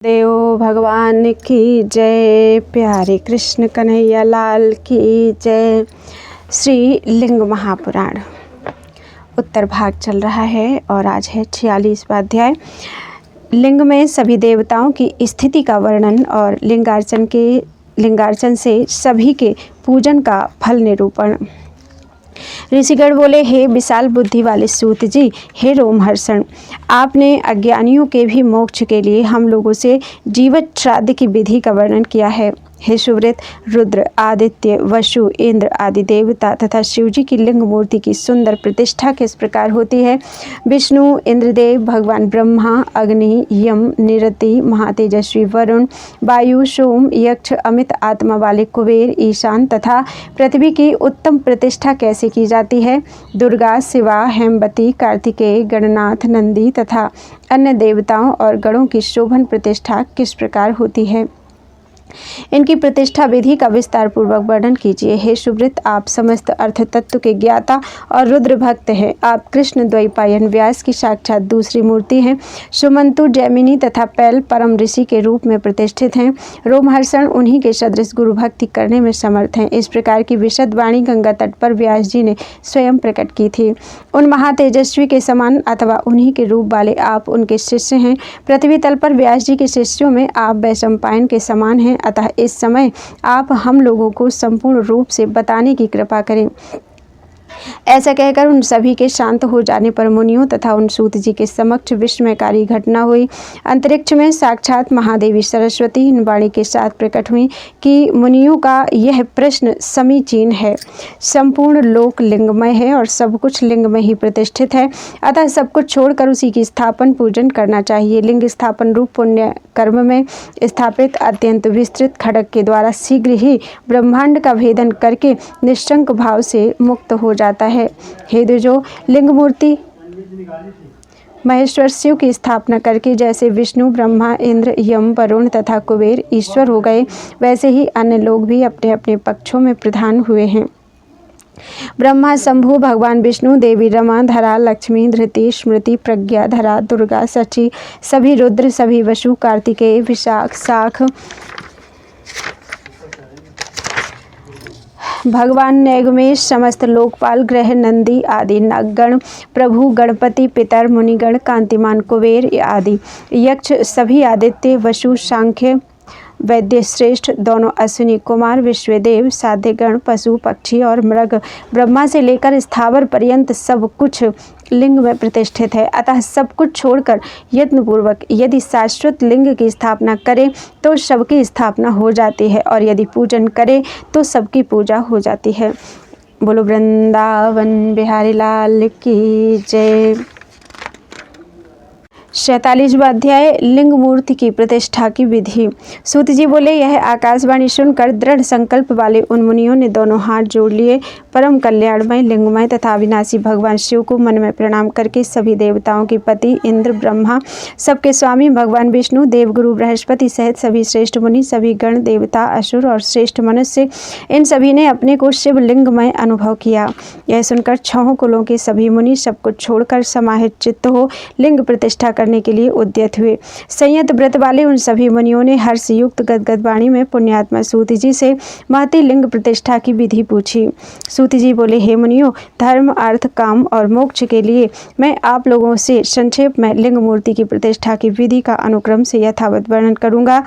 देव भगवान की जय। प्यारे कृष्ण कन्हैया लाल की जय। श्री लिंग महापुराण उत्तर भाग चल रहा है और आज है 46वां अध्याय। लिंग में सभी देवताओं की स्थिति का वर्णन और लिंगार्चन से सभी के पूजन का फल निरूपण। ऋषिगण बोले, हे विशाल बुद्धि वाले सूत जी, हे रोमहर्षण, आपने अज्ञानियों के भी मोक्ष के लिए हम लोगों से जीवत श्राद्ध की विधि का वर्णन किया है। हे सुव्रत, रुद्र, आदित्य, वसु, इंद्र आदि देवता तथा शिवजी की लिंग मूर्ति की सुंदर प्रतिष्ठा किस प्रकार होती है। विष्णु, इंद्रदेव, भगवान ब्रह्मा, अग्नि, यम, निरति, महातेजस्वी वरुण, वायु, सोम, यक्ष, अमित आत्मा वाले कुबेर, ईशान तथा पृथ्वी की उत्तम प्रतिष्ठा कैसे की जाती है। दुर्गा, शिवा, हेमवती, कार्तिकेय, गणनाथ, नंदी तथा अन्य देवताओं और गणों की शोभन प्रतिष्ठा किस प्रकार होती है। इनकी प्रतिष्ठा विधि का विस्तार पूर्वक वर्णन कीजिए। हे सुव्रत, आप समस्त अर्थ तत्व के ज्ञाता और रुद्र भक्त हैं। आप कृष्ण द्वैपायन व्यास की साक्षात दूसरी मूर्ति हैं। सुमंतु, जैमिनी तथा पैल परम ऋषि के रूप में प्रतिष्ठित हैं। रोमहर्षण उन्हीं के सदृश गुरु भक्ति करने में समर्थ हैं। इस प्रकार की विशद वाणी गंगा तट पर व्यास जी ने स्वयं प्रकट की थी। उन महातेजस्वी के समान अथवा उन्हीं के रूप वाले आप उनके शिष्य हैं। पृथ्वी तल पर व्यास जी के शिष्यों में आप वैशंपायन के समान हैं। अतः इस समय आप हम लोगों को संपूर्ण रूप से बताने की कृपा करें। ऐसा कहकर उन सभी के शांत हो जाने पर मुनियों तथा उन सूत जी के समक्ष विस्मयकारी घटना हुई। अंतरिक्ष में साक्षात महादेवी सरस्वती इन वाणी के साथ प्रकट हुई कि मुनियों का यह प्रश्न समीचीन है। संपूर्ण लोक लिंगमय है और सब कुछ लिंग में ही प्रतिष्ठित है। अतः सब कुछ छोड़कर उसी की स्थापन पूजन करना चाहिए। लिंग स्थापन रूप पुण्य कर्म में स्थापित अत्यंत विस्तृत खड्ग के द्वारा शीघ्र ही ब्रह्मांड का भेदन करके निश्चंक भाव से मुक्त हो जाता है। हे द्विजो, लिंग मूर्ति महेश्वर शिव की स्थापना करके जैसे विष्णु, ब्रह्मा, इंद्र, यम, वरुण तथा कुबेर ईश्वर हो गए, वैसे ही अन्य लोग भी अपने अपने पक्षों में प्रधान हुए हैं। ब्रह्मा, शंभु, भगवान विष्णु, देवी रमा, धरा, लक्ष्मी, धृति, स्मृति, प्रज्ञा, धरा, दुर्गा, सची, सभी रुद्र, सभी वसु, कार्तिकेय, विशाख, शाख, भगवान नैगमेश, समस्त लोकपाल, ग्रह, नंदी आदि नागगण, प्रभु, गणपति, पितर, मुनिगण, कांतिमान कुबेर आदि यक्ष, सभी आदित्य, वसु, सांख्य, वैद्य श्रेष्ठ, दोनों अश्विनी कुमार, विश्वदेव, साध्यगण, पशु, पक्षी और मृग, ब्रह्मा से लेकर स्थावर पर्यंत सब कुछ लिंग में प्रतिष्ठित है। अतः सब कुछ छोड़कर यत्नपूर्वक यदि शाश्वत लिंग की स्थापना करें तो सबकी स्थापना हो जाती है और यदि पूजन करें तो सबकी पूजा हो जाती है। बोलो वृंदावन बिहारी लाल की जय। 47वां अध्याय लिंग मूर्ति की प्रतिष्ठा की विधि। सूत जी बोले, यह आकाशवाणी सुनकर दृढ़ संकल्प वाले उन मुनियों ने दोनों हाथ जोड़ लिए। परम कल्याणमय, लिंगमय तथा अविनाशी भगवान शिव को मन में प्रणाम करके सभी देवताओं के पति इंद्र, ब्रह्मा, सबके स्वामी भगवान विष्णु, देवगुरु बृहस्पति सहित सभी श्रेष्ठ मुनि, सभी गण देवता, असुर और श्रेष्ठ मनुष्य, इन सभी ने अपने को शिव लिंगमय अनुभव किया। यह सुनकर छहों कुलों के सभी मुनि सब कुछ छोड़कर समाहित चित्त हो लिंग प्रतिष्ठा करने के लिए उद्यत हुए। संयत व्रत वाले उन सभी मुनियों ने हर्ष युक्त गदगद वाणी में पुण्यात्मा सूत जी से महती लिंग प्रतिष्ठा की विधि पूछी। सूत जी बोले, हे मुनियों, धर्म, अर्थ, काम और मोक्ष के लिए मैं आप लोगों से संक्षेप में लिंग मूर्ति की प्रतिष्ठा की विधि का अनुक्रम से यथावत वर्णन करूंगा।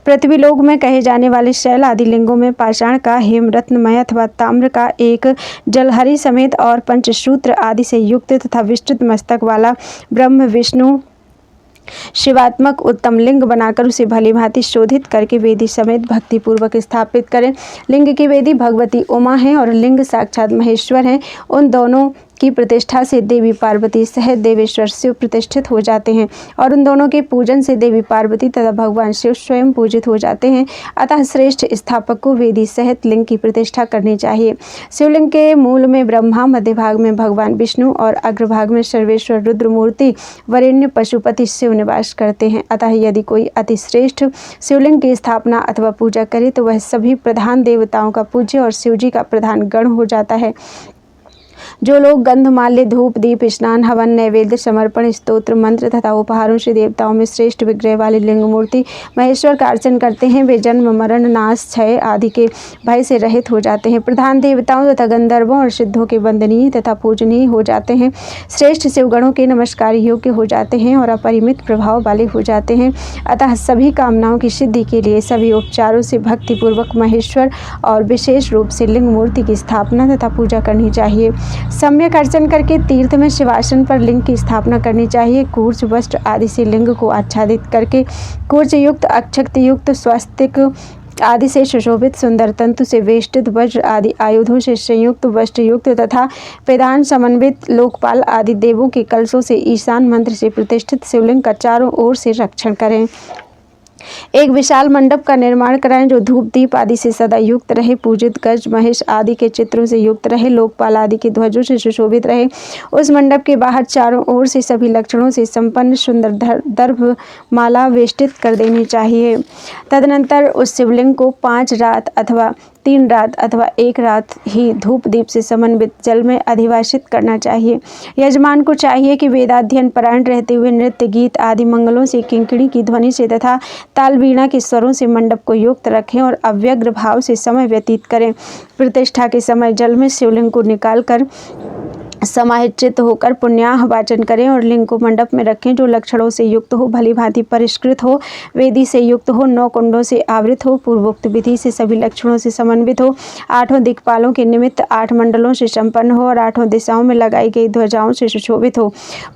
पृथ्वी लोक में कहे जाने वाले शैल आदि लिंगों में पाषाण का, हेमरत्नमय अथवा ताम्र का एक, जलहरी समेत और पंचसूत्र आदि से युक्त तथा विस्तृत मस्तक वाला ब्रह्म, विष्णु, शिवात्मक उत्तम लिंग बनाकर उसे भली भांति शोधित करके वेदी समेत भक्ति पूर्वक स्थापित करें। लिंग की वेदी भगवती उमा है और लिंग साक्षात महेश्वर हैं। उन दोनों की प्रतिष्ठा से देवी पार्वती सहित देवेश्वर शिव प्रतिष्ठित हो जाते हैं और उन दोनों के पूजन से देवी पार्वती तथा भगवान शिव स्वयं पूजित हो जाते हैं। अतः श्रेष्ठ स्थापक को वेदी सहित लिंग की प्रतिष्ठा करनी चाहिए। शिवलिंग के मूल में ब्रह्मा, मध्य भाग में भगवान विष्णु और अग्रभाग में सर्वेश्वर रुद्र मूर्ति वरेण्य पशुपति शिव निवास करते हैं। अतः यदि कोई अति श्रेष्ठ शिवलिंग की स्थापना अथवा पूजा करे तो वह सभी प्रधान देवताओं का पूज्य और शिवजी का प्रधान गण हो जाता है। जो लोग गंधमाल्य, धूप, दीप, स्नान, हवन, नैवेद्य, समर्पण, स्तोत्र, मंत्र तथा उपहारों से देवताओं में श्रेष्ठ विग्रह वाली लिंग मूर्ति महेश्वर का अर्चन करते हैं, वे जन्म, मरण, नाश, क्षय आदि के भय से रहित हो जाते हैं। प्रधान देवताओं तथा गंधर्वों और सिद्धों के वंदनीय तथा पूजनीय हो जाते हैं, श्रेष्ठ शिवगणों के नमस्कार योग्य हो जाते हैं और अपरिमित प्रभाव वाले हो जाते हैं। अतः सभी कामनाओं की सिद्धि के लिए सभी उपचारों से भक्तिपूर्वक महेश्वर और विशेष रूप से लिंग मूर्ति की स्थापना तथा पूजा करनी चाहिए। सम्यक अर्चन करके तीर्थ में शिवासन पर लिंग की स्थापना करनी चाहिए। कूर्च, वस्त्र आदि से लिंग को आच्छादित करके कूर्च युक्त, अक्षत युक्त, स्वस्तिक आदि से सुशोभित, सुंदर तंतु से वेष्टित, वज्र आदि आयुधों से संयुक्त, वस्त्र युक्त तथा प्रधान समन्वित लोकपाल आदि देवों के कलशों से ईशान मंत्र से प्रतिष्ठित शिवलिंग का चारों ओर से रक्षण करें। एक विशाल मंडप का निर्माण कराएं जो धूप, दीप आदि से सदा युक्त रहे, पूजित गज, महेश आदि के चित्रों से युक्त रहे, लोकपाल आदि के ध्वजों से सुशोभित रहे। उस मंडप के बाहर चारों ओर से सभी लक्षणों से संपन्न सुंदर दर्भ माला वेष्टित कर देनी चाहिए। तदनंतर उस शिवलिंग को 5 रात अथवा 3 रात अथवा 1 रात ही धूप दीप से समन्वित जल में अधिवासित करना चाहिए। यजमान को चाहिए कि वेदाध्ययन परायण रहते हुए नृत्य, गीत आदि मंगलों से, किंकिणी की ध्वनि से तथा ताल वीणा के स्वरों से मंडप को युक्त रखें और अव्यग्र भाव से समय व्यतीत करें। प्रतिष्ठा के समय जल में शिवलिंग को निकालकर समाहित होकर पुण्याह वाचन करें और लिंग को मंडप में रखें जो लक्षणों से युक्त हो, भली भांति परिष्कृत हो, वेदी से युक्त हो, 9 कुंडों से आवृत हो, पूर्वोक्त विधि से सभी लक्षणों से समन्वित हो, 8 दिक्पालों के निमित्त 8 मंडलों से संपन्न हो और 8 दिशाओं में लगाई गई ध्वजाओं से सुशोभित हो।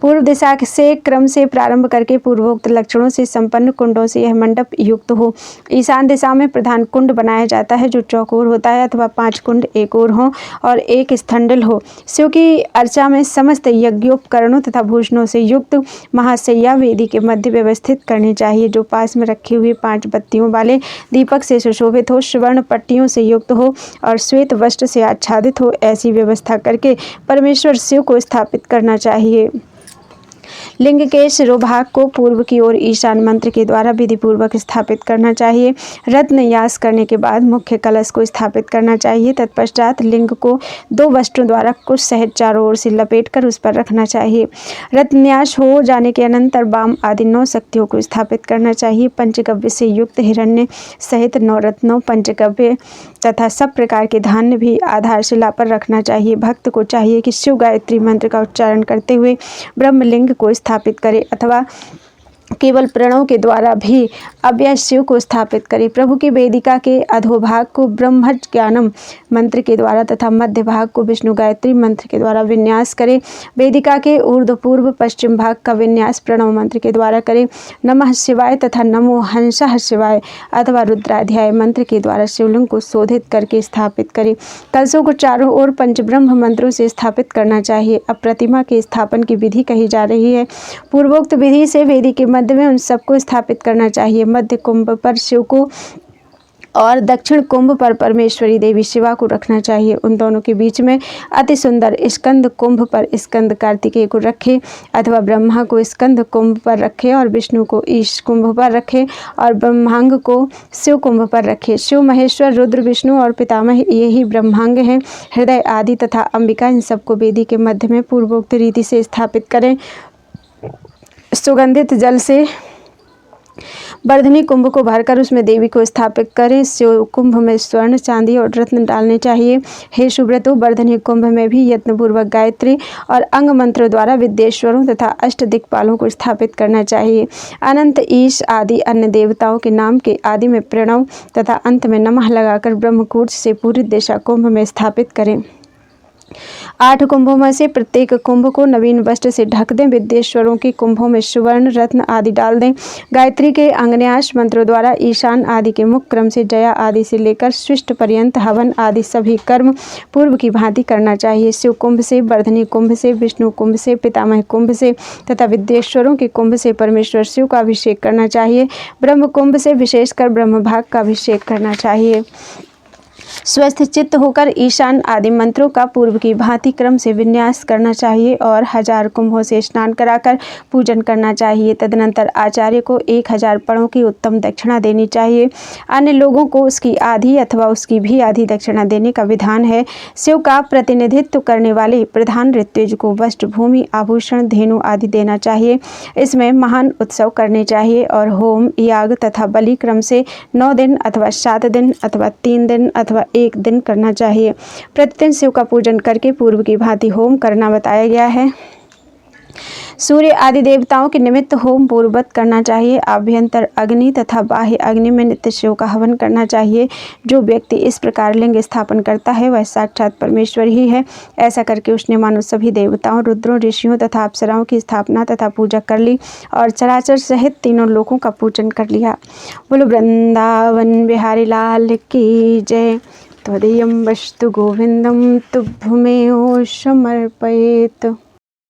पूर्व दिशा से क्रम से प्रारंभ करके पूर्वोक्त लक्षणों से संपन्न कुंडों से यह मंडप युक्त हो। ईशान दिशा में प्रधान कुंड बनाया जाता है जो चौकोर होता है अथवा 5 कुंड एक ओर हो और एक स्थंडल हो। शिव की अर्चा में समस्त यज्ञोपकरणों तथा भूषणों से युक्त महाशय्या वेदी के मध्य व्यवस्थित करनी चाहिए जो पास में रखी हुई 5 बत्तियों वाले दीपक से सुशोभित हो, स्वर्ण पट्टियों से युक्त हो और श्वेत वस्त्र से आच्छादित हो। ऐसी व्यवस्था करके परमेश्वर शिव को स्थापित करना चाहिए। लिंग के शिरोभाग को पूर्व की ओर ईशान मंत्र के द्वारा विधि पूर्वक स्थापित करना चाहिए। रत्न यास करने के बाद मुख्य कलश को स्थापित करना चाहिए। तत्पश्चात लिंग को 2 वस्त्रों द्वारा कुछ सहित चारों ओर से लपेटकर उस पर रखना चाहिए। रत्न्यास हो जाने के अनंतर वाम आदि 9 शक्तियों को स्थापित करना चाहिए। पंचगव्य से युक्त हिरण्य सहित 9 रत्नों, पंचगव्य तथा सब प्रकार के धान्य भी आधारशिला पर रखना चाहिए। भक्त को चाहिए कि शिव गायत्री मंत्र का उच्चारण करते हुए ब्रह्मलिंग को स्थापित करे अथवा केवल प्रणव के द्वारा भी अव्यय शिव को स्थापित करे। प्रभु की वेदिका के अधोभाग को ब्रह्म ज्ञानम मंत्र के द्वारा तथा मध्य भाग को विष्णु गायत्री मंत्र के द्वारा विन्यास करे। वेदिका के ऊर्ध्व पूर्व पश्चिम भाग का विन्यास प्रणव मंत्र के द्वारा करे। नमः शिवाय तथा नमो हंसः शिवाय अथवा रुद्राध्याय मंत्र के द्वारा शिवलिंग को शोधित करके स्थापित करे। कलशों को चारों ओर पंचब्रह्म मंत्रों से स्थापित करना चाहिए। अब प्रतिमा के स्थापन की विधि कही जा रही है। पूर्वोक्त विधि से वेदी के मध्य में उन सबको स्थापित करना चाहिए। मध्य कुंभ पर शिव को और दक्षिण कुंभ पर परमेश्वरी देवी शिवा को रखना चाहिए। उन दोनों के बीच में अति सुंदर स्कंद कुंभ पर स्कंद कार्तिकेय को रखे अथवा ब्रह्मा को स्कंद कुंभ पर रखे और विष्णु को ईश कुंभ पर रखे और ब्रह्मांग को शिव कुंभ पर रखे। शिव, महेश्वर, रुद्र, विष्णु और पितामह ये ही ब्रह्मांग हैं। हृदय आदि तथा अंबिका इन सबको वेदी के मध्य में पूर्वोक्त रीति से स्थापित करें। सुगंधित जल से वर्धनी कुंभ को भरकर उसमें देवी को स्थापित करें। शिव कुंभ में स्वर्ण, चांदी और रत्न डालने चाहिए। हे सुब्रतो, वर्धनी कुंभ में भी यत्नपूर्वक गायत्री और अंग मंत्र द्वारा विद्येश्वरों तथा अष्ट दिक्पालों को स्थापित करना चाहिए। अनंत, ईश आदि अन्य देवताओं के नाम के आदि में प्रणव तथा अंत में नमः लगाकर ब्रह्मकूट से पूरी दिशा कुंभ में स्थापित करें। 8 कुंभों में से प्रत्येक कुंभ को नवीन वस्त्र से ढक दें। विद्येश्वरों के कुंभों में सुवर्ण, रत्न आदि डाल दें। गायत्री के अंगन्यास मंत्रों द्वारा ईशान आदि के मुख क्रम से जया आदि से लेकर स्विष्ट पर्यंत हवन आदि सभी कर्म पूर्व की भांति करना चाहिए। शिव कुंभ से, वर्धनी कुंभ से, विष्णु कुंभ से, पितामह कुंभ से तथा विद्येश्वरों के कुंभ से परमेश्वर शिव का अभिषेक करना चाहिए। ब्रह्म कुंभ से विशेषकर ब्रह्म भाग का अभिषेक करना चाहिए। स्वस्थ चित्त होकर ईशान आदि मंत्रों का पूर्व की भांति क्रम से विन्यास करना चाहिए और 1000 कुंभों से स्नान कराकर पूजन करना चाहिए। तदनंतर आचार्य को 1000 पणों की उत्तम दक्षिणा देनी चाहिए। अन्य लोगों को उसकी आधी अथवा उसकी भी आधी दक्षिणा देने का विधान है। शिव का प्रतिनिधित्व करने वाले प्रधान ऋत्विज को वस्त्र, भूमि, आभूषण, धेनु आदि देना चाहिए। इसमें महान उत्सव करने चाहिए और होम, याग तथा बलि क्रम से 9 दिन अथवा 7 दिन अथवा 3 दिन अथवा 1 दिन करना चाहिए। प्रतिदिन शिव का पूजन करके पूर्व की भांति होम करना बताया गया है। सूर्य आदि देवताओं के निमित्त होम पूर्ववत करना चाहिए। आभ्यंतर अग्नि तथा बाह्य अग्नि में नित्य शिव का हवन करना चाहिए। जो व्यक्ति इस प्रकार लिंग स्थापन करता है वह साक्षात परमेश्वर ही है। ऐसा करके उसने मानो सभी देवताओं, रुद्रों, ऋषियों तथा अप्सराओं की स्थापना तथा पूजा कर ली और चराचर सहित तीनों लोकों का पूजन कर लिया। बोलो वृंदावन बिहारी लाल की जय। त्वदीयं वस्तु गोविंदं तुभ्यमेव समर्पयेत्।